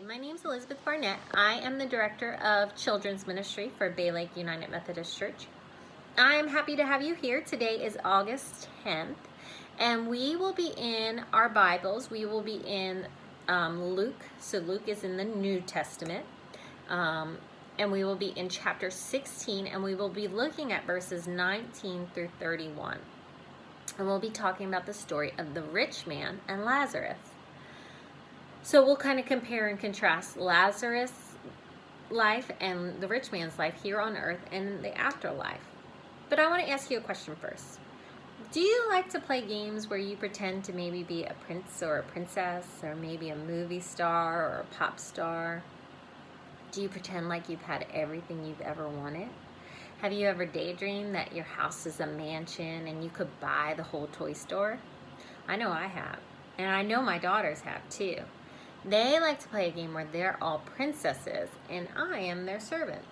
My name's Elizabeth Barnett. I am the Director of Children's Ministry for Baylake United Methodist Church. I'm happy to have you here. Today is August 10th, and we will be in our Bibles. We will be in Luke. So Luke is in the New Testament, and we will be in chapter 16, and we will be looking at verses 19 through 31. And we'll be talking about the story of the rich man and Lazarus. So we'll kind of compare and contrast Lazarus' life and the rich man's life here on earth and the afterlife. But I want to ask you a question first. Do you like to play games where you pretend to maybe be a prince or a princess, or maybe a movie star or a pop star? Do you pretend like you've had everything you've ever wanted? Have you ever daydreamed that your house is a mansion and you could buy the whole toy store? I know I have, and I know my daughters have too. They like to play a game where they're all princesses and I am their servant.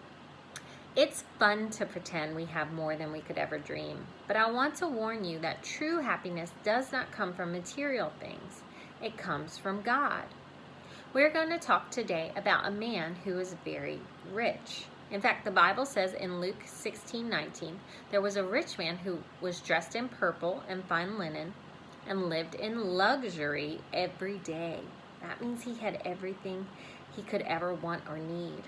It's fun to pretend we have more than we could ever dream, but I want to warn you that true happiness does not come from material things. It comes from God. We're going to talk today about a man who is very rich. In fact, the Bible says in Luke 16:19, there was a rich man who was dressed in purple and fine linen and lived in luxury every day. That means he had everything he could ever want or need.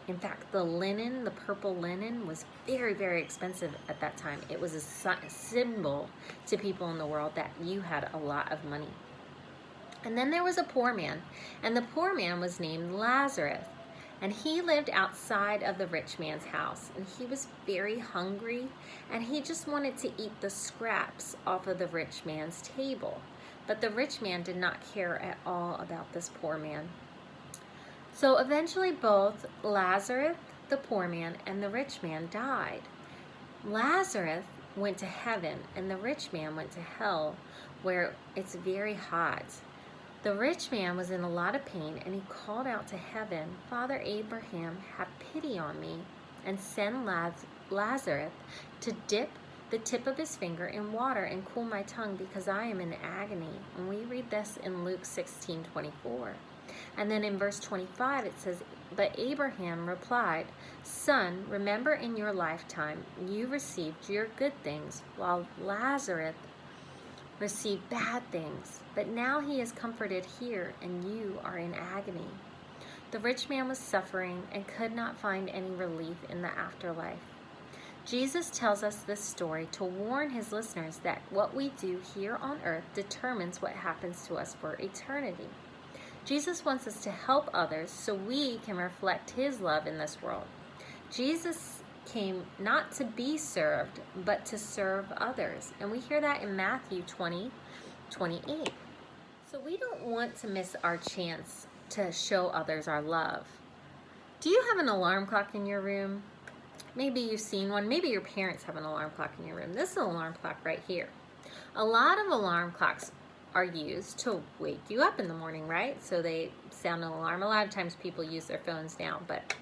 In fact, the linen, the purple linen, was very, very expensive at that time. It was a symbol to people in the world that you had a lot of money. And then there was a poor man, and the poor man was named Lazarus. And he lived outside of the rich man's house, and he was very hungry, and he just wanted to eat the scraps off of the rich man's table. But the rich man did not care at all about this poor man. So eventually both Lazarus, the poor man, and the rich man died. Lazarus went to heaven, and the rich man went to hell, where it's very hot. The rich man was in a lot of pain, and he called out to heaven, "Father Abraham, have pity on me, and send Lazarus to dip the tip of his finger in water and cool my tongue, because I am in agony." And we read this in Luke 16:24. And then in verse 25 it says, "But Abraham replied, 'Son, remember in your lifetime you received your good things, while Lazarus received bad things. But now he is comforted here, and you are in agony.'" The rich man was suffering and could not find any relief in the afterlife. Jesus tells us this story to warn his listeners that what we do here on earth determines what happens to us for eternity. Jesus wants us to help others so we can reflect his love in this world. Jesus came not to be served, but to serve others. And we hear that in Matthew 20:28. So we don't want to miss our chance to show others our love. Do you have an alarm clock in your room? Maybe you've seen one. Maybe your parents have an alarm clock in your room. This is an alarm clock right here. A lot of alarm clocks are used to wake you up in the morning, right? So they sound an alarm. A lot of times people use their phones now, but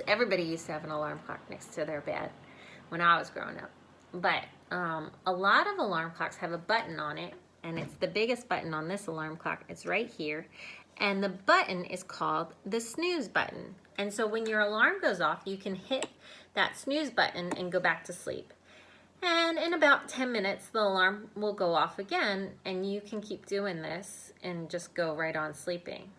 everybody used to have an alarm clock next to their bed when I was growing up. But a lot of alarm clocks have a button on it, and it's the biggest button on this alarm clock. It's right here. And the button is called the snooze button. And so when your alarm goes off, you can hit that snooze button and go back to sleep. And in about 10 minutes, the alarm will go off again, and you can keep doing this and just go right on sleeping.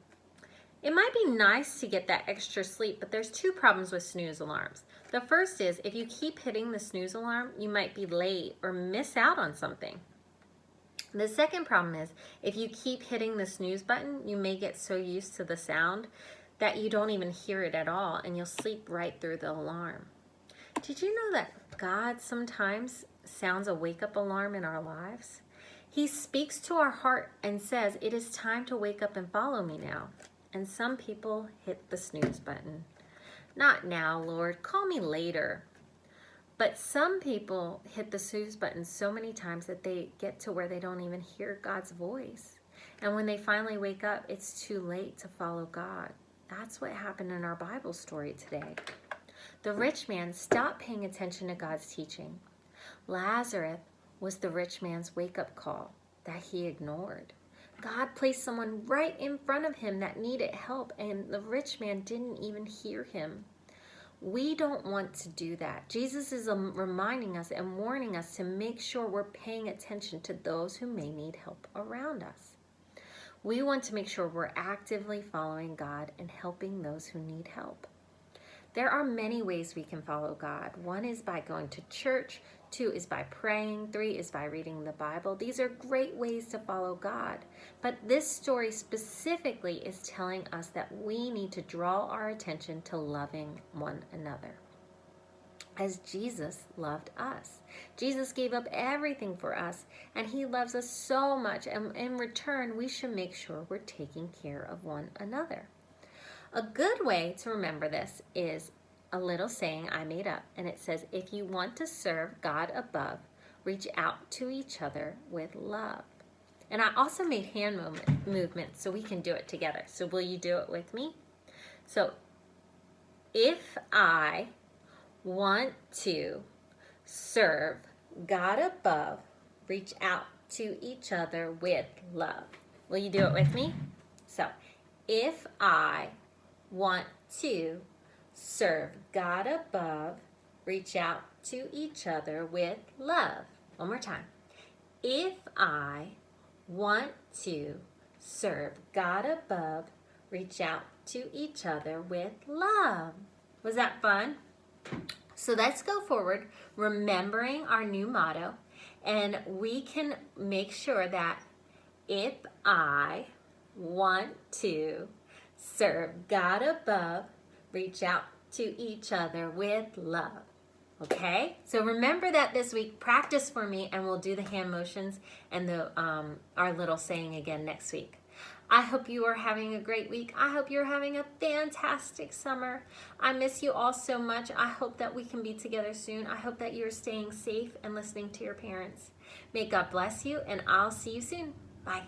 It might be nice to get that extra sleep, but there's two problems with snooze alarms. The first is, if you keep hitting the snooze alarm, you might be late or miss out on something. The second problem is, if you keep hitting the snooze button, you may get so used to the sound that you don't even hear it at all, and you'll sleep right through the alarm. Did you know that God sometimes sounds a wake-up alarm in our lives? He speaks to our heart and says, "It is time to wake up and follow me now." And some people hit the snooze button. "Not now, Lord, call me later." But some people hit the snooze button so many times that they get to where they don't even hear God's voice. And when they finally wake up, it's too late to follow God. That's what happened in our Bible story today. The rich man stopped paying attention to God's teaching. Lazarus was the rich man's wake-up call that he ignored. God placed someone right in front of him that needed help, and the rich man didn't even hear him. We don't want to do that. Jesus is reminding us and warning us to make sure we're paying attention to those who may need help around us. We want to make sure we're actively following God and helping those who need help. There are many ways we can follow God. One is by going to church. 2 is by praying. 3 is by reading the Bible. These are great ways to follow God. But this story specifically is telling us that we need to draw our attention to loving one another, as Jesus loved us. Jesus gave up everything for us, and he loves us so much. And in return, we should make sure we're taking care of one another. A good way to remember this is a little saying I made up, and it says, if you want to serve God above, reach out to each other with love. And I also made hand movements so we can do it together. So will you do it with me? So if I want to serve God above, reach out to each other with love. Will you do it with me? So if I want to serve God above, reach out to each other with love. One more time. If I want to serve God above, reach out to each other with love. Was that fun? So let's go forward remembering our new motto, and we can make sure that if I want to serve God above, reach out to each other with love. Okay? So remember that this week. Practice for me, and we'll do the hand motions and the our little saying again next week. I hope you are having a great week. I hope you're having a fantastic summer. I miss you all so much. I hope that we can be together soon. I hope that you're staying safe and listening to your parents. May God bless you, and I'll see you soon. Bye.